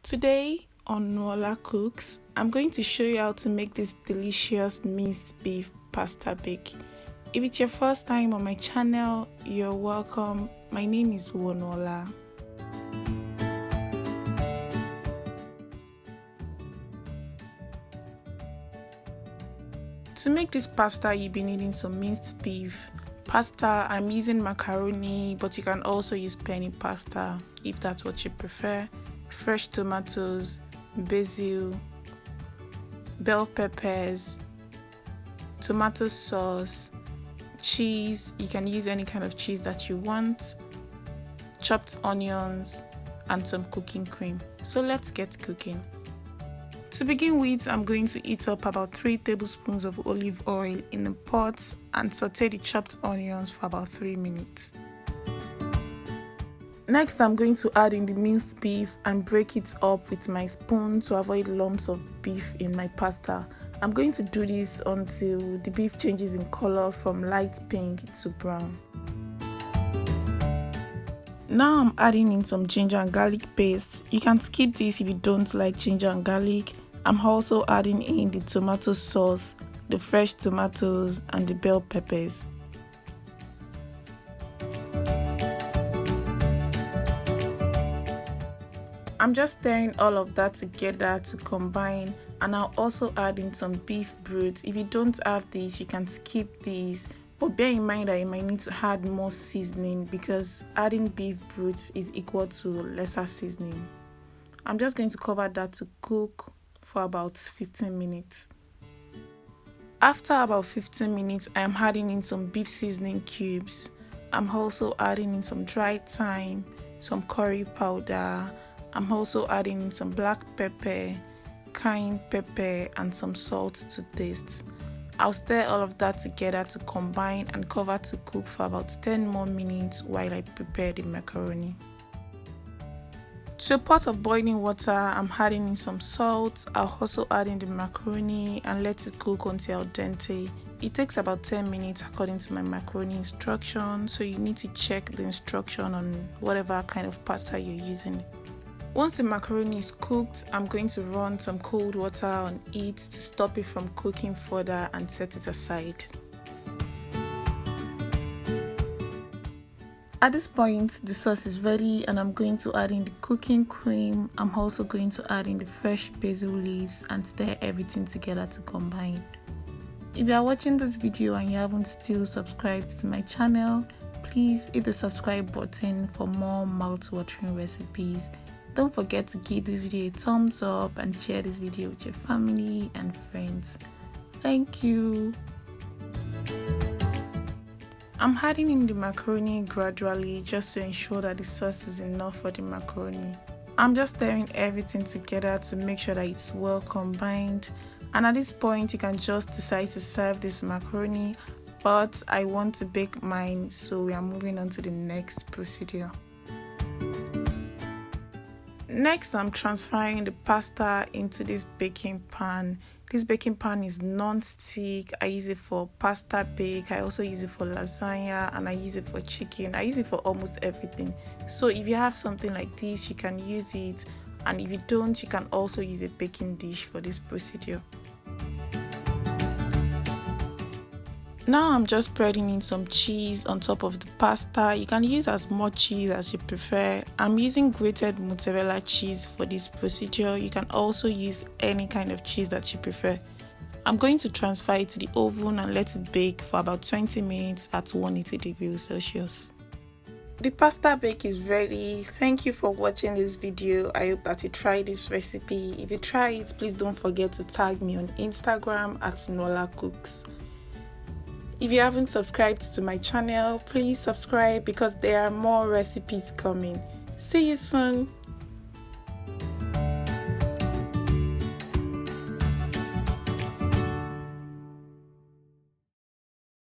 Today on Mozzarella Cooks, I'm going to show you how to make this delicious minced beef pasta bake. If it's your first time on my channel, you're welcome. My name is Wonola. To make this pasta, you'll be needing some minced beef. Pasta, I'm using macaroni, but you can also use penny pasta if that's what you prefer. Fresh tomatoes, basil, bell peppers, tomato sauce, cheese, you can use any kind of cheese that you want, chopped onions, and some cooking cream. So let's get cooking. To begin with, I'm going to heat up about 3 tablespoons of olive oil in a pot and saute the chopped onions for about 3 minutes. Next, I'm going to add in the minced beef and break it up with my spoon to avoid lumps of beef in my pasta. I'm going to do this until the beef changes in color from light pink to brown. Now I'm adding in some ginger and garlic paste. You can skip this if you don't like ginger and garlic. I'm also adding in the tomato sauce, the fresh tomatoes, and the bell peppers. I'm just stirring all of that together to combine, and I'll also add in some beef broth. If you don't have this, you can skip this, but bear in mind that you might need to add more seasoning because adding beef broth is equal to lesser seasoning. I'm just going to cover that to cook for about 15 minutes. After about 15 minutes, I am adding in some beef seasoning cubes. I'm also adding in some dried thyme, some curry powder. I'm also adding in some black pepper, cayenne pepper, and some salt to taste. I'll stir all of that together to combine and cover to cook for about 10 more minutes while I prepare the macaroni. To a pot of boiling water, I'm adding in some salt. I'll also add in the macaroni and let it cook until al dente. It takes about 10 minutes according to my macaroni instruction, so you need to check the instruction on whatever kind of pasta you're using. Once the macaroni is cooked, I'm going to run some cold water on it to stop it from cooking further and set it aside. At this point, the sauce is ready and I'm going to add in the cooking cream. I'm also going to add in the fresh basil leaves and stir everything together to combine. If you are watching this video and you haven't still subscribed to my channel, please hit the subscribe button for more mouth-watering recipes. Don't forget to give this video a thumbs up and share this video with your family and friends. Thank you. I'm adding in the macaroni gradually just to ensure that the sauce is enough for the macaroni. I'm just stirring everything together to make sure that it's well combined. And at this point, you can just decide to serve this macaroni, but I want to bake mine, so we are moving on to the next procedure. Next, I'm transferring the pasta into this baking pan. This baking pan is non-stick. I use it for pasta bake. I also use it for lasagna, and I use it for chicken. I use it for almost everything. So if you have something like this, you can use it. And if you don't, you can also use a baking dish for this procedure. Now I'm just spreading in some cheese on top of the pasta. You can use as much cheese as you prefer. I'm using grated mozzarella cheese for this procedure. You can also use any kind of cheese that you prefer. I'm going to transfer it to the oven and let it bake for about 20 minutes at 180 degrees Celsius. The pasta bake is ready. Thank you for watching this video. I hope that you try this recipe. If you try it, please don't forget to tag me on Instagram at Mozzarella Cooks. If you haven't subscribed to my channel, please subscribe because there are more recipes coming. See you soon.